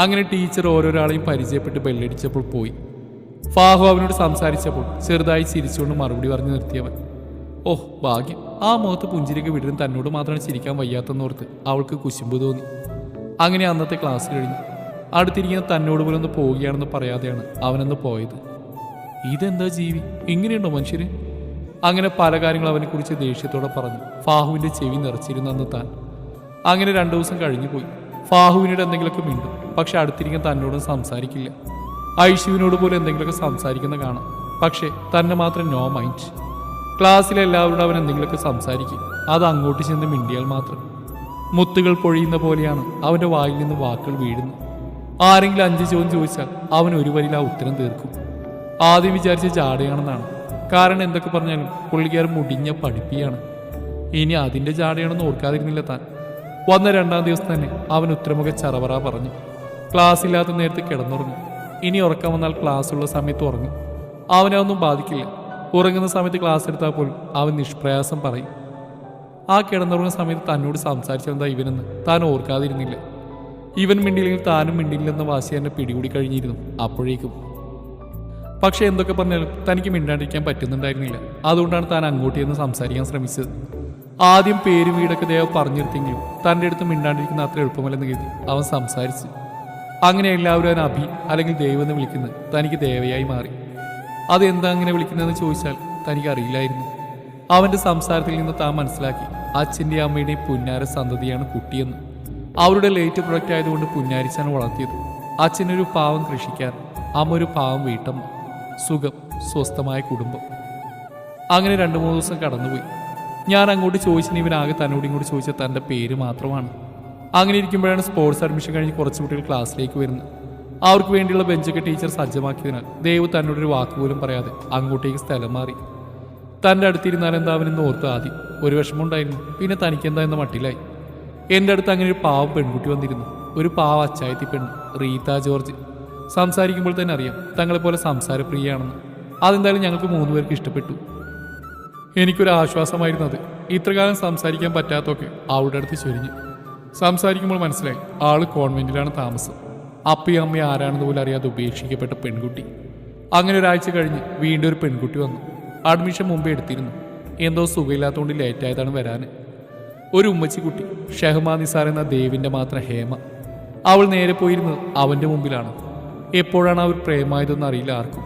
അങ്ങനെ ടീച്ചർ ഓരോരാളെയും പരിചയപ്പെട്ട് ബെല്ലടിച്ചപ്പോൾ പോയി. ഫാഹു അവനോട് സംസാരിച്ചപ്പോൾ ചെറുതായി ചിരിച്ചുകൊണ്ട് മറുപടി പറഞ്ഞു നിർത്തിയവൻ. ഓഹ് ഭാഗ്യം, ആ മുഖത്ത് പുഞ്ചിരിക്ക് വിടരും തന്നോട് മാത്രമാണ് ചിരിക്കാൻ വയ്യാത്തെന്നോർത്ത് അവൾക്ക് കുശുമ്പ് തോന്നി. അങ്ങനെ അന്നത്തെ ക്ലാസ് കഴിഞ്ഞു. അടുത്തിരിക്കുന്ന തന്നോട് പോലും ഒന്ന് പോവുകയാണെന്ന് പറയാതെയാണ് അവനന്ന് പോയത്. ഇതെന്താ ജീവി, ഇങ്ങനെയുണ്ടോ മനുഷ്യര്? അങ്ങനെ പല കാര്യങ്ങൾ അവനെക്കുറിച്ച് ദേഷ്യത്തോടെ പറഞ്ഞു. ഫാഹുവിൻ്റെ ചെവി നിറച്ചിരുന്നെന്ന് താൻ. അങ്ങനെ 2 ദിവസം കഴിഞ്ഞു പോയി. ഫാഹുവിനോട് എന്തെങ്കിലുമൊക്കെ മിണ്ടും, പക്ഷെ അടുത്തിരിക്കാൻ തന്നോടും സംസാരിക്കില്ല. ഐഷുവിനോട് പോലും എന്തെങ്കിലുമൊക്കെ സംസാരിക്കുന്ന കാണാം, പക്ഷേ തന്നെ മാത്രം നോ മൈൻഡ്. ക്ലാസ്സിലെ എല്ലാവരോടും അവൻ എന്തെങ്കിലുമൊക്കെ സംസാരിക്കും, അത് അങ്ങോട്ട് ചെന്ന് മിണ്ടിയാൽ മാത്രം. മുത്തുകൾ പൊഴിയുന്ന പോലെയാണ് അവൻ്റെ വായിൽ നിന്ന് വാക്കുകൾ വീഴുന്നത്. ആരെങ്കിലും 5 ചോദ്യം ചോദിച്ചാൽ അവൻ ഒരു വരിയിൽ ആ ഉത്തരം തീർക്കും. ആദ്യം വിചാരിച്ച ജാടയാണെന്നാണ്, കാരണം എന്തൊക്കെ പറഞ്ഞാലും പുള്ളിക്കാരൻ മുടിഞ്ഞ പഠിപ്പിയാണ്. ഇനി അതിൻ്റെ ജാടയാണെന്ന് ഓർക്കാതിരുന്നില്ല താൻ. വന്ന 2-ാം ദിവസം തന്നെ അവൻ ഉത്തരമുഖ ചറവറ പറഞ്ഞു. ക്ലാസ് ഇല്ലാത്ത നേരത്ത് കിടന്നുറങ്ങും. ഇനി ഉറക്കം വന്നാൽ ക്ലാസ്സുള്ള സമയത്ത് ഉറങ്ങും. അവനെ ഒന്നും ബാധിക്കില്ല. ഉറങ്ങുന്ന സമയത്ത് ക്ലാസ് എടുത്താൽ പോലും അവൻ നിഷ്പ്രയാസം പറയും. ആ കിടന്നുറങ്ങുന്ന സമയത്ത് തന്നോട് സംസാരിച്ചെന്താ ഇവനെന്ന് താൻ ഓർക്കാതിരുന്നില്ല. ഇവൻ മിണ്ടിയില്ലെങ്കിൽ താനും മിണ്ടിയില്ലെന്ന വാശി എന്നെ പിടികൂടി കഴിഞ്ഞിരുന്നു അപ്പോഴേക്കും. പക്ഷെ എന്തൊക്കെ പറഞ്ഞാലും തനിക്ക് മിണ്ടാണ്ടിരിക്കാൻ പറ്റുന്നുണ്ടായിരുന്നില്ല. അതുകൊണ്ടാണ് താൻ അങ്ങോട്ട് ചെന്ന് സംസാരിക്കാൻ ശ്രമിച്ചത്. ആദ്യം പേര് വീടൊക്കെ ദേവ പറഞ്ഞിരുത്തെങ്കിലും തൻ്റെ അടുത്ത് മിണ്ടാണ്ടിരിക്കുന്ന അത്ര എളുപ്പമല്ലെന്ന് കരുതി അവൻ സംസാരിച്ചു. അങ്ങനെ എല്ലാവരും അവൻ അഭി അല്ലെങ്കിൽ ദേവ് എന്ന് വിളിക്കുന്നത് തനിക്ക് ദേവയായി മാറി. അതെന്താ അങ്ങനെ വിളിക്കുന്നതെന്ന് ചോദിച്ചാൽ തനിക്ക് അറിയില്ലായിരുന്നു. അവൻ്റെ സംസാരത്തിൽ നിന്ന് താൻ മനസ്സിലാക്കി അച്ഛൻ്റെയും അമ്മയുടെയും പുന്നാര സന്തതിയാണ് കുട്ടിയെന്ന്. അവരുടെ ലേറ്റ് പ്രൊഡക്റ്റ് ആയതുകൊണ്ട് പുന്നാരിച്ചാണ് വളർത്തിയത്. അച്ഛനൊരു പാവം കൃഷിക്കാരൻ, അമ്മ ഒരു പാവം വീട്ടമ്മ. സുഖം, സ്വസ്ഥമായ കുടുംബം. അങ്ങനെ 2-3 ദിവസം കടന്നുപോയി. ഞാൻ അങ്ങോട്ട് ചോദിച്ചതിന് ഇവനാകെ തന്നോട് ഇങ്ങോട്ട് ചോദിച്ച തൻ്റെ പേര് മാത്രമാണ്. അങ്ങനെ ഇരിക്കുമ്പോഴാണ് സ്പോർട്സ് അഡ്മിഷൻ കഴിഞ്ഞ് കുറച്ച് കുട്ടികൾ ക്ലാസ്സിലേക്ക് വരുന്നത്. അവർക്ക് വേണ്ടിയുള്ള ബെഞ്ചൊക്കെ ടീച്ചർ സജ്ജമാക്കിയതിനാൽ ദേവ് തന്നോടൊരു വാക്കുപോലും പറയാതെ അങ്ങോട്ടേക്ക് സ്ഥലം മാറി. തൻ്റെ അടുത്തിരുന്നാൽ എന്താ അവനെന്ന് ഓർത്ത് ആദ്യം ഒരു വിഷമമുണ്ടായിരുന്നു. പിന്നെ തനിക്കെന്താ എന്ന മട്ടിലായി. എൻ്റെ അടുത്ത് അങ്ങനെ ഒരു പാവം പെൺകുട്ടി വന്നിരുന്നു. ഒരു പാവ അച്ചായത്തി പെണ്ണ്, റീത്ത ജോർജ്. സംസാരിക്കുമ്പോൾ തന്നെ അറിയാം തങ്ങളെപ്പോലെ സംസാരപ്രിയയാണെന്ന്. അതെന്തായാലും ഞങ്ങൾക്ക് 3 പേർക്ക് ഇഷ്ടപ്പെട്ടു. എനിക്കൊരു ആശ്വാസമായിരുന്നു അത്. ഇത്രകാലം സംസാരിക്കാൻ പറ്റാത്തൊക്കെ അവളുടെ അടുത്ത് ചൊരിഞ്ഞു. സംസാരിക്കുമ്പോൾ മനസ്സിലായി ആള് കോൺവെന്റിലാണ് താമസം. അപ്പയും അമ്മയും ആരാണെന്ന് പോലും അറിയാതെ ഉപേക്ഷിക്കപ്പെട്ട പെൺകുട്ടി. അങ്ങനെ ഒരാഴ്ച കഴിഞ്ഞ് വീണ്ടും ഒരു പെൺകുട്ടി വന്നു. അഡ്മിഷൻ മുമ്പേ എടുത്തിരുന്നു. എന്തോ സുഖമില്ലാത്തതുകൊണ്ട് ലേറ്റായതാണ് വരാൻ. ഒരു ഉമ്മച്ചിക്കുട്ടി, ഷെഹ്മാ നിസാർ എന്ന ദേവിൻ്റെ മാത്രം ഹേമ. അവൾ നേരെ പോയിരുന്നത് അവൻ്റെ മുമ്പിലാണ്. എപ്പോഴാണ് അവർ പ്രേമായതെന്ന് അറിയില്ല ആർക്കും.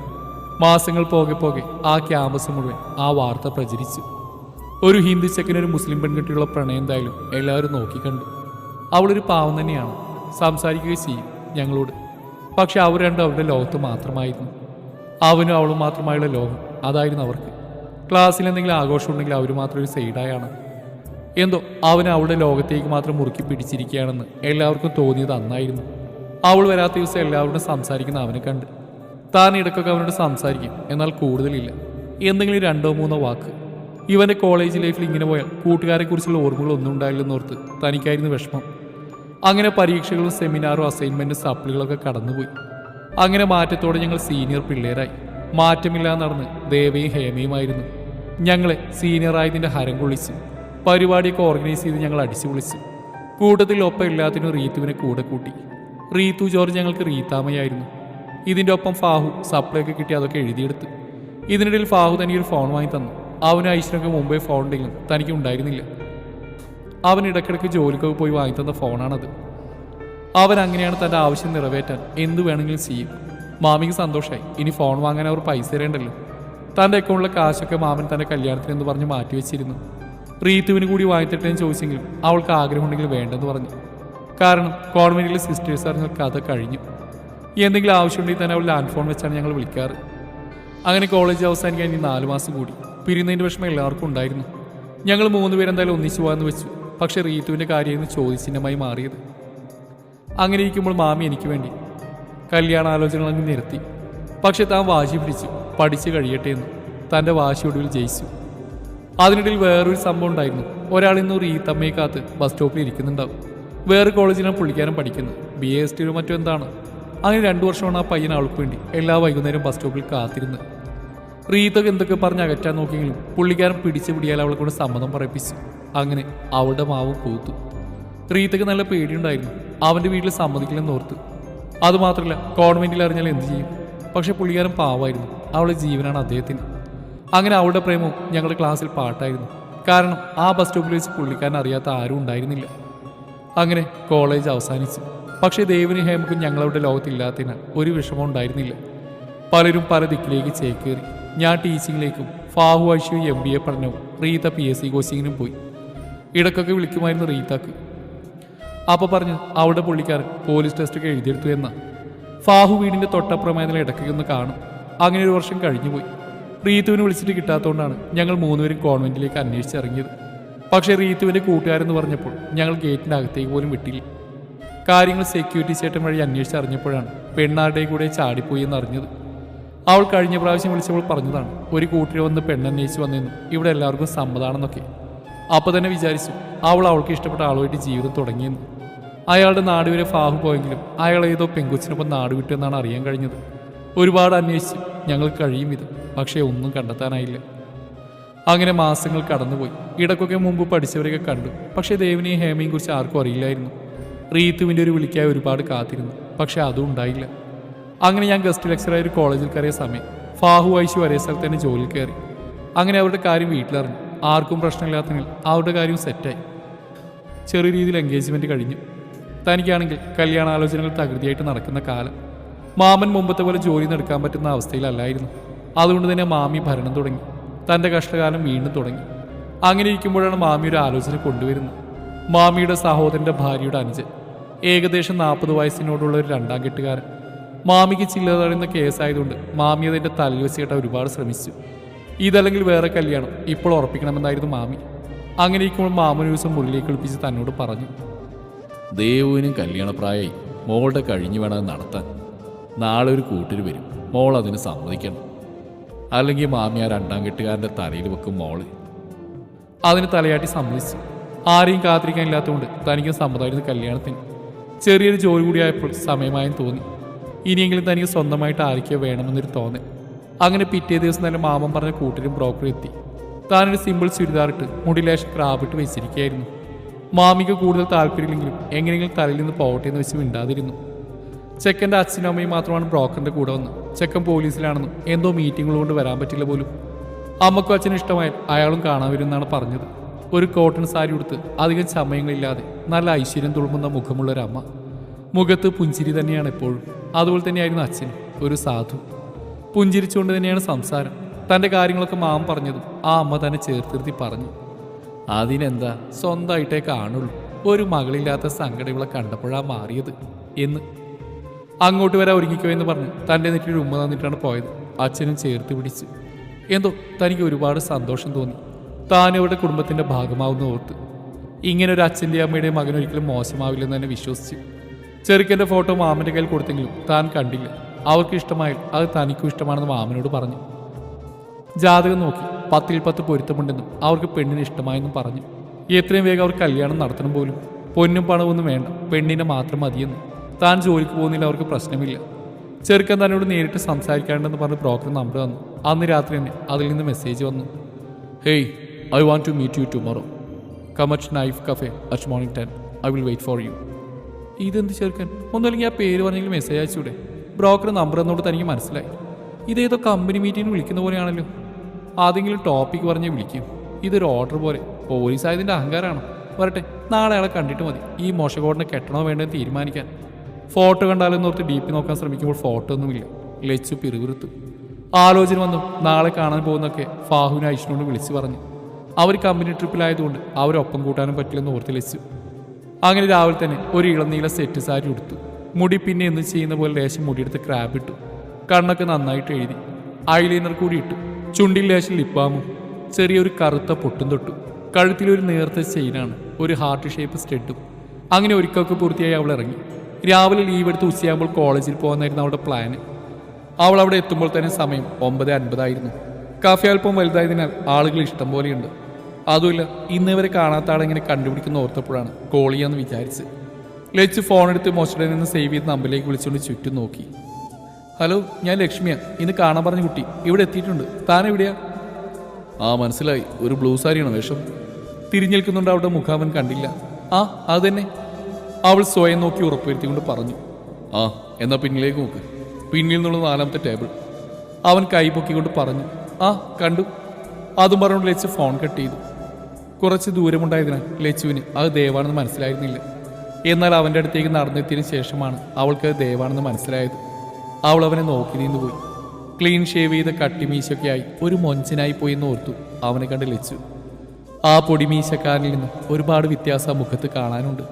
മാസങ്ങൾ പോകെ പോകെ ആ ക്യാമ്പസ് മുഴുവൻ ആ വാർത്ത പ്രചരിച്ചു. ഒരു ഹിന്ദു ചെക്കനൊരു മുസ്ലിം പെൺകുട്ടിയുള്ള പ്രണയം എന്തായാലും എല്ലാവരും നോക്കിക്കണ്ടു. അവളൊരു പാവം തന്നെയാണ്, സംസാരിക്കുകയും ചെയ്യും ഞങ്ങളോട്. പക്ഷെ അവർ രണ്ടും അവരുടെ ലോകത്ത് മാത്രമായിരുന്നു. അവനും അവളും മാത്രമായുള്ള ലോകം അതായിരുന്നു അവർക്ക്. ക്ലാസ്സിൽ എന്തെങ്കിലും ആഘോഷം ഉണ്ടെങ്കിൽ അവർ മാത്രം ഒരു സൈഡായാണ്. എന്തോ അവൻ അവളുടെ ലോകത്തേക്ക് മാത്രം മുറുക്കി പിടിച്ചിരിക്കുകയാണെന്ന് എല്ലാവർക്കും തോന്നിയത് അന്നായിരുന്നു. അവൾ വരാത്ത ദിവസം എല്ലാവരോടും സംസാരിക്കുന്ന അവനെ കണ്ട്. താൻ ഇടയ്ക്കൊക്കെ അവനോട് സംസാരിക്കും, എന്നാൽ കൂടുതലില്ല. എന്തെങ്കിലും 2-3 വാക്ക്. ഇവൻ്റെ കോളേജ് ലൈഫിൽ ഇങ്ങനെ പോയാൽ കൂട്ടുകാരെക്കുറിച്ചുള്ള ഓർമ്മകളൊന്നും ഉണ്ടായില്ലെന്നോർത്ത് തനിക്കായിരുന്നു വിഷമം. അങ്ങനെ പരീക്ഷകളും സെമിനാറും അസൈൻമെൻറ്റും സപ്ലികളൊക്കെ കടന്നുപോയി. അങ്ങനെ മാറ്റത്തോടെ ഞങ്ങൾ സീനിയർ പിള്ളേരായി. മാറ്റമില്ലാതെ നടന്ന് ദേവയും ഹേമയുമായിരുന്നു. ഞങ്ങളെ സീനിയറായതിൻ്റെ ഹരം കൊള്ളിച്ചു. പരിപാടിയൊക്കെ ഓർഗനൈസ് ചെയ്ത് ഞങ്ങൾ അടിച്ചു പൊളിച്ചു. കൂട്ടത്തിൽ ഒപ്പം എല്ലാത്തിനും റീത്തുവിനെ കൂടെ കൂട്ടി. റീത്തു ജോർജ് ഞങ്ങൾക്ക് റീത്താമയായിരുന്നു. ഇതിൻ്റെ ഒപ്പം ഫാഹു സപ്ലൈയൊക്കെ കിട്ടി അതൊക്കെ എഴുതിയെടുത്തു. ഇതിനിടയിൽ ഫാഹു തനിക്കൊരു ഫോൺ വാങ്ങി തന്നു. അവന് ഐശ്വര്യൊക്കെ മുമ്പേ ഫോൺ ഉണ്ടെങ്കിലും തനിക്ക് ഉണ്ടായിരുന്നില്ല. അവൻ ഇടയ്ക്കിടയ്ക്ക് ജോലിക്കൊക്കെ പോയി വാങ്ങി തന്ന ഫോണാണത്. അവൻ അങ്ങനെയാണ് തൻ്റെ ആവശ്യം നിറവേറ്റാൻ എന്തു വേണമെങ്കിലും ചെയ്യും. മാമിക്ക് സന്തോഷമായി. ഇനി ഫോൺ വാങ്ങാൻ അവർ പൈസ തരേണ്ടല്ലോ. തൻ്റെ അക്കൗണ്ടിലെ കാശൊക്കെ മാമൻ തൻ്റെ കല്യാണത്തിന് എന്ന് പറഞ്ഞ് മാറ്റിവെച്ചിരുന്നു. റീത്തുവിന് കൂടി വാങ്ങിത്തട്ടേന്ന് ചോദിച്ചെങ്കിലും അവൾക്ക് ആഗ്രഹമുണ്ടെങ്കിൽ വേണ്ടെന്ന് പറഞ്ഞു. കാരണം കോൺവെന്റിലെ സിസ്റ്റേഴ്സ് അറിഞ്ഞ കഥ കഴിഞ്ഞു. എന്തെങ്കിലും ആവശ്യമുണ്ടെങ്കിൽ തന്നെ അവൾ ലാൻഡ് ഫോൺ വെച്ചാണ് ഞങ്ങൾ വിളിക്കാറ്. അങ്ങനെ കോളേജ് അവസാനിക്കാൻ ഇനി 4 മാസം കൂടി. പിരിയുന്നതിൻ്റെ വിഷമം എല്ലാവർക്കും ഉണ്ടായിരുന്നു. ഞങ്ങൾ 3 പേരെന്തായാലും ഒന്നിച്ചു പോകാമെന്ന് വെച്ചു. പക്ഷെ റീത്തുവിൻ്റെ കാര്യമായിരുന്നു ചോദ്യചിഹ്നമായി മാറിയത്. അങ്ങനെ ഇരിക്കുമ്പോൾ മാമി എനിക്ക് വേണ്ടി കല്യാണാലോചനകളങ്ങ് നിർത്തി. പക്ഷെ താൻ വാശി പിടിച്ചു പഠിച്ച് കഴിയട്ടെ എന്ന്. തൻ്റെ വാശി ഒടുവിൽ ജയിച്ചു. അതിനിടയിൽ വേറൊരു സംഭവം ഉണ്ടായിരുന്നു. ഒരാളിന്ന് റീത്തമ്മയെ കാത്ത് ബസ് സ്റ്റോപ്പിൽ ഇരിക്കുന്നുണ്ടാവും. വേറെ കോളേജിലാണ് പുള്ളിക്കാരൻ പഠിക്കുന്നത്, BA മറ്റോ എന്താണ്. അങ്ങനെ 2 വർഷമാണ് ആ പയ്യൻ അവൾക്ക് വേണ്ടി എല്ലാ വൈകുന്നേരം ബസ് സ്റ്റോപ്പിൽ കാത്തിരുന്നത്. റീത്തൊക്കെ എന്തൊക്കെ പറഞ്ഞ് അകറ്റാൻ നോക്കിയെങ്കിലും പുള്ളിക്കാരൻ പിടിച്ചു പിടിയാൽ അവളെ കൊണ്ട് സമ്മതം പറയിപ്പിച്ചു. അങ്ങനെ അവളുടെ മാവ് പൂത്തു. റീത്തൊക്കെ നല്ല പേടിയുണ്ടായിരുന്നു. അവൻ്റെ വീട്ടിൽ സമ്മതിക്കില്ലെന്ന് ഓർത്ത്. അതുമാത്രമല്ല കോൺവെന്റിൽ അറിഞ്ഞാൽ എന്ത് ചെയ്യും? പക്ഷെ പുള്ളിക്കാരൻ പാവമായിരുന്നു. അവളുടെ ജീവനാണ് അദ്ദേഹത്തിന്. അങ്ങനെ അവളുടെ പ്രേമവും ഞങ്ങളുടെ ക്ലാസ്സിൽ പാട്ടായിരുന്നു. കാരണം ആ ബസ് സ്റ്റോപ്പിൽ വെച്ച് പുള്ളിക്കാരൻ അറിയാത്ത ആരും ഉണ്ടായിരുന്നില്ല. അങ്ങനെ കോളേജ് അവസാനിച്ചു. പക്ഷേ ദേവിനും ഹേമക്കും ഞങ്ങളുടെ ലോകത്തില്ലാത്തതിനാൽ ഒരു വിഷമം ഉണ്ടായിരുന്നില്ല. പലരും പല ദിക്കിലേക്ക് ചേക്കേറി. ഞാൻ ടീച്ചിങ്ങിലേക്കും ഫാഹു ഐഷു MBA പഠനവും റീത്ത PSC കോച്ചിങ്ങിനും പോയി. ഇടയ്ക്കൊക്കെ വിളിക്കുമായിരുന്നു റീത്താക്ക്. അപ്പോൾ പറഞ്ഞു അവളുടെ പുള്ളിക്കാരൻ പോലീസ് ടെസ്റ്റൊക്കെ എഴുതിയെടുത്തു എന്ന. ഫാഹു വീടിൻ്റെ തൊട്ടപ്പുറമായതിൽ ഇടയ്ക്കൊക്കെ ഒന്ന് കാണും. അങ്ങനെ ഒരു വർഷം കഴിഞ്ഞുപോയി. റീത്തുവിനെ വിളിച്ചിട്ട് കിട്ടാത്തതുകൊണ്ടാണ് ഞങ്ങൾ 3 പേരും കോൺവെന്റിലേക്ക് അന്വേഷിച്ചിറങ്ങിയത്. പക്ഷേ റീത്തുവിൻ്റെ കൂട്ടുകാരെന്ന് പറഞ്ഞപ്പോൾ ഞങ്ങൾ ഗേറ്റിൻ്റെ അകത്തേക്ക് പോലും വിട്ടില്ല. കാര്യങ്ങൾ സെക്യൂരിറ്റി ചേട്ടൻ വഴി അന്വേഷിച്ചറിഞ്ഞപ്പോഴാണ് പെണ്ണാരുടെ കൂടെ ചാടിപ്പോയി എന്നറിഞ്ഞത്. അവൾ കഴിഞ്ഞ പ്രാവശ്യം വിളിച്ചപ്പോൾ പറഞ്ഞതാണ് ഒരു കൂട്ടിൽ വന്ന് പെണ്ണന്വേഷിച്ച് വന്നെന്നും ഇവിടെ എല്ലാവർക്കും സമ്മതാണെന്നൊക്കെ. അപ്പോൾ തന്നെ വിചാരിച്ചു അവൾക്ക് ഇഷ്ടപ്പെട്ട ആളുമായിട്ട് ജീവിതം തുടങ്ങിയെന്ന്. അയാളുടെ നാട് വരെ ഫാഹു പോയെങ്കിലും അയാൾ ഏതോ പെങ്കൊച്ചിനൊപ്പം നാട് വിട്ടു എന്നാണ് അറിയാൻ കഴിഞ്ഞത്. ഒരുപാട് അന്വേഷിച്ച് ഞങ്ങൾ കഴിയും ഇത്, പക്ഷേ ഒന്നും കണ്ടെത്താനായില്ല. അങ്ങനെ മാസങ്ങൾ കടന്നുപോയി. ഇടയ്ക്കൊക്കെ മുമ്പ് പഠിച്ചവരെയൊക്കെ കണ്ടു. പക്ഷേ ദേവിനെയും ഹേമയും കുറിച്ച് ആർക്കും അറിയില്ലായിരുന്നു. റീത്തുവിൻ്റെ ഒരു വിളിക്കായി ഒരുപാട് കാത്തിരുന്നു, പക്ഷെ അതും ഉണ്ടായില്ല. അങ്ങനെ ഞാൻ ഗസ്റ്റ് ലെക്ചറായ ഒരു കോളേജിൽ കയറിയ സമയം ഫാഹു ഐഷു ഒരേ സ്ഥലത്ത് തന്നെ ജോലിയിൽ കയറി. അങ്ങനെ അവരുടെ കാര്യം വീട്ടിലറിഞ്ഞു. ആർക്കും പ്രശ്നമില്ലാത്തതിനാൽ അവരുടെ കാര്യം സെറ്റായി. ചെറിയ രീതിയിൽ എൻഗേജ്മെൻറ്റ് കഴിഞ്ഞു. തനിക്കാണെങ്കിൽ കല്യാണാലോചനകൾ തകൃതിയായിട്ട് നടക്കുന്ന കാലം. മാമൻ മുമ്പത്തെ പോലെ ജോലി നടക്കാൻ പറ്റുന്ന അവസ്ഥയിലല്ലായിരുന്നു. അതുകൊണ്ട് തന്നെ മാമി ഭരണം തുടങ്ങി. തൻ്റെ കഷ്ടകാലം വീണ്ടും തുടങ്ങി. അങ്ങനെ ഇരിക്കുമ്പോഴാണ് മാമി ഒരു ആലോചന കൊണ്ടുവരുന്നത്. മാമിയുടെ സഹോദരൻ്റെ ഭാര്യയുടെ അനുജൻ, ഏകദേശം 40 വയസ്സിനോടുള്ള ഒരു 2ാം കെട്ടുകാരൻ. മാമിക്ക് ചില്ലറയുന്ന കേസായതുകൊണ്ട് മാമി അതിൻ്റെ തലയിൽ വെച്ച് കേട്ടാൽ ഒരുപാട് ശ്രമിച്ചു. ഇതല്ലെങ്കിൽ വേറെ കല്യാണം ഇപ്പോൾ ഉറപ്പിക്കണമെന്നായിരുന്നു മാമി. അങ്ങനെ ഇരിക്കുമ്പോൾ മാമൻ ദിവസം മുറിയിലേക്ക് വിളിപ്പിച്ച് തന്നോട് പറഞ്ഞു, ദേവുവിനും കല്യാണപ്രായമായി, മോളുടെ കഴിഞ്ഞു വേണം നടത്താൻ. നാളെ ഒരു കൂട്ടർ വരും, മോൾ അതിന് സമ്മതിക്കണം. അല്ലെങ്കിൽ മാമി ആ 2ാം കെട്ടുകാരൻ്റെ തലയിൽ വെക്കും മോള്. അതിന് തലയാട്ടി സമ്മതിച്ചു. ആരെയും കാത്തിരിക്കാനില്ലാത്തതുകൊണ്ട് തനിക്കും സമ്മതമായിരുന്നു കല്യാണത്തിന്. ചെറിയൊരു ജോലി കൂടിയായപ്പോൾ സമയമായെന്ന് തോന്നി. ഇനിയെങ്കിലും തനിക്ക് സ്വന്തമായിട്ട് ആരൊക്കെയോ വേണമെന്നൊരു തോന്നൽ. അങ്ങനെ പിറ്റേ ദിവസം തന്നെ മാമൻ പറഞ്ഞ കൂട്ടരും ബ്രോക്കറും എത്തി. താനൊരു സിമ്പിൾ ചുരിദാറിട്ട് മുടിലേശം ക്രാബിട്ട് വെച്ചിരിക്കുകയായിരുന്നു. മാമിക്ക് കൂടുതൽ താല്പര്യമില്ലെങ്കിലും എങ്ങനെയെങ്കിലും തലയിൽ നിന്ന് പോകട്ടെ എന്ന് വെച്ച് മിണ്ടാതിരുന്നു. ചെക്കൻ്റെ അച്ഛനും അമ്മയും മാത്രമാണ് ബ്രോക്കറിൻ്റെ കൂടെ വന്ന്. ചെക്കൻ പോലീസിലാണെന്നും എന്തോ മീറ്റിങ്ങുകൾ കൊണ്ട് വരാൻ പറ്റില്ല പോലും. അമ്മക്കും അച്ഛനും ഇഷ്ടമായാൽ അയാളും കാണാൻ വരുമെന്നാണ് പറഞ്ഞത്. ഒരു കോട്ടൺ സാരി ഉടുത്ത് അധികം സമയങ്ങളില്ലാതെ നല്ല ഐശ്വര്യം തുളുമ്പുന്ന മുഖമുള്ളൊരമ്മ. മുഖത്ത് പുഞ്ചിരി തന്നെയാണ് എപ്പോഴും. അതുപോലെ തന്നെയായിരുന്നു അച്ഛൻ, ഒരു സാധു. പുഞ്ചിരിച്ചുകൊണ്ട് തന്നെയാണ് സംസാരം. തൻ്റെ കാര്യങ്ങളൊക്കെ മാമൻ പറഞ്ഞതും ആ അമ്മ തന്നെ ചേർത്തിരുത്തി പറഞ്ഞു, അതിനെന്താ, സ്വന്തമായിട്ടേ കാണുള്ളൂ. ഒരു മകളില്ലാത്ത സങ്കടം ഇവളെ കണ്ടപ്പോഴാണ് മാറിയത് എന്ന്. അങ്ങോട്ട് വരാൻ ഒരുങ്ങിക്കോ എന്ന് പറഞ്ഞ് തൻ്റെ നെറ്റിൽ ഉമ്മ തന്നിട്ടാണ് പോയത്. അച്ഛനും ചേർത്ത് പിടിച്ചു. എന്തോ തനിക്ക് ഒരുപാട് സന്തോഷം തോന്നി. താനവരുടെ കുടുംബത്തിൻ്റെ ഭാഗമാവുന്ന ഓർത്ത്. ഇങ്ങനെ ഒരു അച്ഛൻ്റെയും അമ്മയുടെയും മകൻ ഒരിക്കലും മോശമാവില്ലെന്ന് തന്നെ വിശ്വസിച്ചു. ചെറുക്കൻ്റെ ഫോട്ടോ മാമൻ്റെ കയ്യിൽ കൊടുത്തെങ്കിലും താൻ കണ്ടില്ല. അവർക്ക് ഇഷ്ടമായാൽ അത് തനിക്കും ഇഷ്ടമാണെന്ന് മാമനോട് പറഞ്ഞു. ജാതകം നോക്കി 10ൽ 10 പൊരുത്തമുണ്ടെന്നും അവർക്ക് പെണ്ണിന് ഇഷ്ടമായെന്നും പറഞ്ഞു. എത്രയും വേഗം അവർ കല്യാണം നടത്തണം പോലും. പൊന്നും പണമൊന്നും വേണ്ട, പെണ്ണിനെ മാത്രം മതിയെന്ന്. താൻ ജോലിക്ക് പോകുന്നില്ല, അവർക്ക് പ്രശ്നമില്ല. ചെറുക്കൻ തന്നോട് നേരിട്ട് സംസാരിക്കാണ്ടെന്ന് പറഞ്ഞ് ബ്രോക്കർ നമ്പർ തന്നു. അന്ന് രാത്രി തന്നെ അതിൽ നിന്ന് മെസ്സേജ് വന്നു, hey, I want to meet you tomorrow. Come at knife cafe at morning 10. I will wait for you. ഇതെന്ത് ചെറുക്കൻ? ഒന്നുമില്ലെങ്കിൽ ആ പേര് പറഞ്ഞെങ്കിൽ മെസ്സേജ് അയച്ചൂടെ? ബ്രോക്കർ നമ്പർ എന്നോട് തനിക്ക് മനസ്സിലായി. ഇതേതോ കമ്പനി മീറ്റിംഗ് വിളിക്കുന്ന പോലെയാണല്ലോ. ആരെങ്കിലും ടോപ്പിക്ക് പറഞ്ഞ് വിളിക്കും. ഇതൊരു ഓർഡർ പോലെ. പോലീസായതിൻ്റെ അഹങ്കാരമാണ്. വരട്ടെ, നാളെ അയാളെ കണ്ടിട്ട് മതി ഈ മോശക്കോടിനെ കെട്ടണോ വേണ്ടെന്ന് തീരുമാനിക്കാൻ. ഫോട്ടോ കണ്ടാലെന്നോർത്ത് DP നോക്കാൻ ശ്രമിക്കുമ്പോൾ ഫോട്ടോ ഒന്നുമില്ല. ലച്ചു പിറുപിറുത്തു. ആലോചന വന്നു. നാളെ കാണാൻ പോകുന്നൊക്കെ ഫാഹുവിനെ ഐഷിനോട് വിളിച്ചു പറഞ്ഞു. അവർ കമ്പനി ട്രിപ്പിലായതുകൊണ്ട് അവരൊപ്പം കൂട്ടാനും പറ്റില്ലെന്ന് ഓർത്ത് ലച്ചു. അങ്ങനെ രാവിലെ തന്നെ ഒരു ഇളനീല സെറ്റ് സാരി ഉടുത്തു. മുടി പിന്നെ എന്ന് ചെയ്യുന്ന പോലെ ലേശം മുടിയെടുത്ത് ക്രാബ് ഇട്ടു. കണ്ണൊക്കെ നന്നായിട്ട് എഴുതി. ഐലൈനർ കൂടി ഇട്ടു. ചുണ്ടിൽ ലേശം ലിപ്പാമും. ചെറിയൊരു കറുത്ത പൊട്ടും തൊട്ടു. കഴുത്തിലൊരു നേർത്ത ചെയിനാണ്, ഒരു ഹാർട്ട് ഷേപ്പ് സ്റ്റെഡും. അങ്ങനെ ഒരിക്കലൊക്കെ പൂർത്തിയായി അവൾ ഇറങ്ങി. രാവിലെ ലീവ് എടുത്ത് ഉച്ചയാകുമ്പോൾ കോളേജിൽ പോകാനായിരുന്നു അവളുടെ പ്ലാന്. അവൾ അവിടെ എത്തുമ്പോൾ തന്നെ സമയം 9:50 കഫേ അല്പം വലുതായതിനാൽ ആളുകൾ ഇഷ്ടം പോലെയുണ്ട്. അതുമില്ല, ഇന്നേവരെ കാണാത്ത ആളെങ്ങനെ കണ്ടുപിടിക്കുന്ന ഓർത്തപ്പോഴാണ് കോൾ ചെയ്യാമെന്ന് വിചാരിച്ച്. ലച്ച് ഫോണെടുത്ത് മോശയുടെ നിന്ന് സേവ് ചെയ്ത് നമ്പറിലേക്ക് വിളിച്ചുകൊണ്ട് ചുറ്റും നോക്കി. ഹലോ, ഞാൻ ലക്ഷ്മിയാണ്. ഇന്ന് കാണാൻ പറഞ്ഞ കുട്ടി ഇവിടെ എത്തിയിട്ടുണ്ട്. താൻ എവിടെയാ? ആ, മനസ്സിലായി. ഒരു ബ്ലൂ സാരിയാണോ വേഷം? തിരിഞ്ഞേൽക്കുന്നുണ്ട്. അവളുടെ മുഖം അവൻ കണ്ടില്ല. ആ, അത് തന്നെ. അവൾ സ്വയം നോക്കി ഉറപ്പുവരുത്തിക്കൊണ്ട് പറഞ്ഞു. ആ, എന്നാ പിന്നിലേക്ക് നോക്ക്. പിന്നിൽ നിന്നുള്ള 4ാമത്തെ ടേബിൾ. അവൻ കൈ പൊക്കിക്കൊണ്ട് പറഞ്ഞു. ആ കണ്ടു. അതും പറഞ്ഞുകൊണ്ട് ലച്ചു ഫോൺ കട്ട് ചെയ്തു. കുറച്ച് ദൂരമുണ്ടായതിനാൽ ലച്ചുവിന് അത് ദേവാണെന്ന് മനസ്സിലായിരുന്നില്ല. എന്നാൽ അവൻ്റെ അടുത്തേക്ക് നടന്നെത്തിയതിനു ശേഷമാണ് അവൾക്ക് അത് ദേവാണെന്ന് മനസ്സിലായത്. അവൾ അവനെ നോക്കി നിന്നുപോയി. ക്ലീൻ ഷേവ് ചെയ്ത കട്ടിമീശൊക്കെയായി ഒരു മൊഞ്ചനായി പോയി എന്ന് ഓർത്തു അവനെ കണ്ട് ലച്ചു. ആ പൊടിമീശക്കാരനിൽ നിന്ന് ഒരുപാട് വ്യത്യാസം ആ മുഖത്ത് കാണാനുണ്ട്.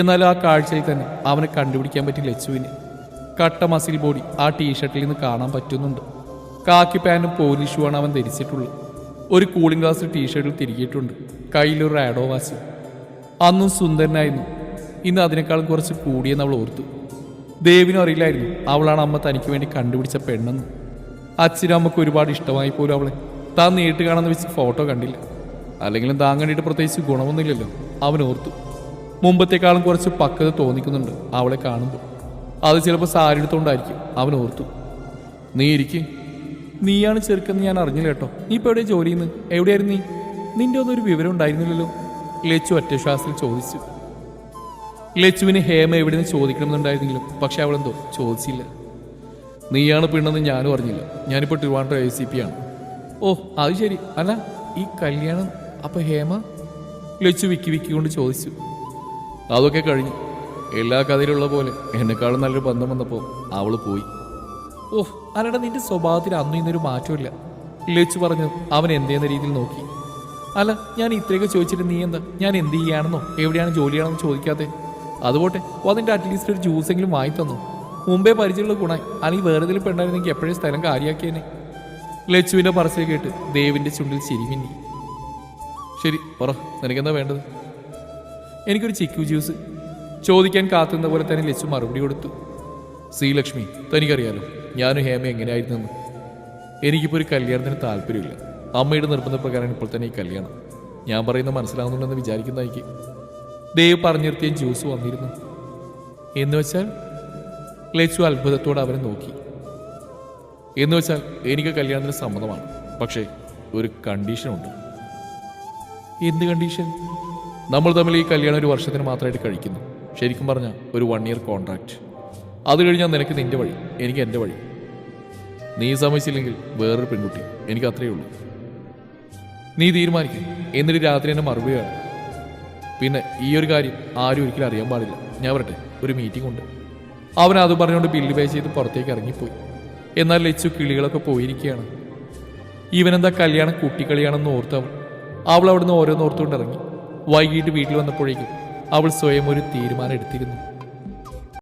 എന്നാൽ ആ കാഴ്ചയിൽ തന്നെ അവനെ കണ്ടുപിടിക്കാൻ പറ്റി ലച്ചുവിന്. കട്ട മസിൽ ബോഡി ആ ടീഷർട്ടിൽ നിന്ന് കാണാൻ പറ്റുന്നുണ്ട്. കാക്കി പാൻറ്റും പോലീസ് ഷൂവാണ് അവൻ ധരിച്ചിട്ടുള്ളത്. ഒരു കൂളിംഗ് ഗ്ലാസ് ടീഷർട്ടിൽ തിരികിയിട്ടുണ്ട്. കയ്യിലൊരു റാഡോ വാച്ച്. അന്നും സുന്ദരനായിരുന്നു. ഇന്ന് അതിനേക്കാളും കുറച്ച് കൂടിയെന്ന് അവൾ ഓർത്തു. ദേവിനും അറിയില്ലായിരുന്നു അവളാണ് അമ്മ തനിക്ക് വേണ്ടി കണ്ടുപിടിച്ച പെണ്ണെന്ന്. അച്ഛനും അമ്മക്ക് ഒരുപാട് ഇഷ്ടമായി പോലും അവളെ. താൻ നേരിട്ട് കാണാമെന്ന് വെച്ച് ഫോട്ടോ കണ്ടില്ല. അല്ലെങ്കിലും താൻ കണ്ടിട്ട് പ്രത്യേകിച്ച് ഗുണമൊന്നുമില്ലല്ലോ അവൻ ഓർത്തു. മുമ്പത്തെക്കാളും കുറച്ച് പക്വത തോന്നിക്കുന്നുണ്ട് അവളെ കാണുമ്പോൾ. അത് ചിലപ്പോൾ സാരി എടുത്തുകൊണ്ടായിരിക്കും അവൻ ഓർത്തു. നീ ഇരിക്കും. നീയാണ് ചെറുക്കെന്ന് ഞാൻ അറിഞ്ഞില്ല കേട്ടോ. നീ ഇപ്പോൾ എവിടെ ജോലി ചെയ്യുന്നു? എവിടെയായിരുന്നു നീ? നിന്റെ ഒന്നും ഒരു വിവരം ഉണ്ടായിരുന്നില്ലല്ലോ, ലച്ചു ഒറ്റ ശ്വാസത്തിൽ ചോദിച്ചു. ലച്ചുവിന് ഹേമ എവിടെയെന്ന് ചോദിക്കണമെന്നുണ്ടായിരുന്നെങ്കിലും പക്ഷെ അവളെന്തോ ചോദിച്ചില്ല. നീയാണ് പെണ്ണെന്ന് ഞാനും അറിഞ്ഞില്ല. ഞാനിപ്പോൾ ട്രിവാൻഡ്രം ACP ആണ്. ഓ അത് ശരി. അല്ല ഈ കല്യാണം അപ്പം ഹേമ? ലച്ചു വിക്കി കൊണ്ട് ചോദിച്ചു. അതൊക്കെ കഴിഞ്ഞു. എല്ലാ കഥയിലുള്ള പോലെ എന്നെക്കാളും നല്ലൊരു ബന്ധം വന്നപ്പോൾ അവൾ പോയി. ഓഹ് അല്ലടാ, നിന്റെ സ്വഭാവത്തിൽ അന്നും ഇന്നൊരു മാറ്റമില്ല, ലച്ചു പറഞ്ഞു. അവൻ എന്തെന്ന രീതിയിൽ നോക്കി. അല്ല ഞാൻ ഇത്രയൊക്കെ ചോദിച്ചിട്ട് നീ എന്താ ഞാൻ എന്ത് ചെയ്യാണെന്നോ എവിടെയാണ് ജോലിയാണെന്നോ ചോദിക്കാതെ? അതുപോട്ടെ, അതിൻ്റെ അറ്റ്ലീസ്റ്റ് ഒരു ജ്യൂസെങ്കിലും വാങ്ങി തന്നു. മുമ്പേ പരിചയമുള്ള ഗുണമായി. അല്ലെങ്കിൽ വേറെ ഏതെങ്കിലും പെണ്ണായിരുന്നെങ്കിൽ എപ്പോഴും സ്ഥലം കാര്യമാക്കിയേനെ. ലച്ചുവിൻ്റെ പറച്ചിൽ കേട്ട് ദേവിൻ്റെ ചുണ്ടിൽ ചിരിമിന്നി. ശരി പറ, നിനക്കെന്താ വേണ്ടത്? എനിക്കൊരു ചിക്കു ജ്യൂസ്. ചോദിക്കാൻ കാത്തുന്ന പോലെ തന്നെ ലച്ചു മറുപടി കൊടുത്തു. ശ്രീലക്ഷ്മി, തനിക്കറിയാലോ ഞാനും ഹേമ എങ്ങനെയായിരുന്നെന്ന്. എനിക്കിപ്പോൾ ഒരു കല്യാണത്തിന് താല്പര്യമില്ല. അമ്മയുടെ നിർബന്ധപ്രകാരം ഇപ്പോൾ തന്നെ ഈ കല്യാണം. ഞാൻ പറയുന്നത് മനസ്സിലാവുന്നുണ്ടെന്ന് വിചാരിക്കുന്നതായിരിക്കും. ദേവ് പറഞ്ഞു നിർത്തിയ ജ്യൂസ് വന്നിരുന്നു. എന്ന് വെച്ചാൽ? ലച്ചു അത്ഭുതത്തോടെ അവനെ നോക്കി. എന്ന് വെച്ചാൽ എനിക്ക് കല്യാണത്തിന് സമ്മതമാണ്. പക്ഷേ ഒരു കണ്ടീഷനുണ്ട്. എന്ത് കണ്ടീഷൻ? നമ്മൾ തമ്മിൽ ഈ കല്യാണം 1 വർഷത്തിന് മാത്രമായിട്ട് കഴിക്കുന്നു. ശരിക്കും പറഞ്ഞാൽ ഒരു 1 ഇയർ കോൺട്രാക്റ്റ്. അത് കഴിഞ്ഞാൽ നിനക്ക് നിന്റെ വഴി, എനിക്ക് എൻ്റെ വഴി. നീ സമ്മതിച്ചില്ലെങ്കിൽ വേറൊരു പെൺകുട്ടി. എനിക്ക് അത്രയേ ഉള്ളൂ. നീ തീരുമാനിക്കും. എന്നിട്ട് രാത്രി എന്നെ മറുപടി കാണും. പിന്നെ ഈ ഒരു കാര്യം ആരും ഒരിക്കലും അറിയാൻ പാടില്ല. ഞാൻ വരട്ടെ, ഒരു മീറ്റിംഗ് ഉണ്ട്. അവൻ അത് പറഞ്ഞുകൊണ്ട് ബില്ല് പേ ചെയ്ത് പുറത്തേക്ക് ഇറങ്ങിപ്പോയി. എന്നാൽ ലച്ചു കിളികളൊക്കെ പോയിരിക്കുകയാണ്. ഇവനെന്താ കല്യാണം കുട്ടിക്കളിയാണെന്ന് ഓർത്തവൾ. അവൾ അവിടുന്ന് ഓരോന്നോർത്തുകൊണ്ട് ഇറങ്ങി. വൈകിട്ട് വീട്ടിൽ വന്നപ്പോഴേക്കും അവൾ സ്വയം ഒരു തീരുമാനം എടുത്തിരുന്നു.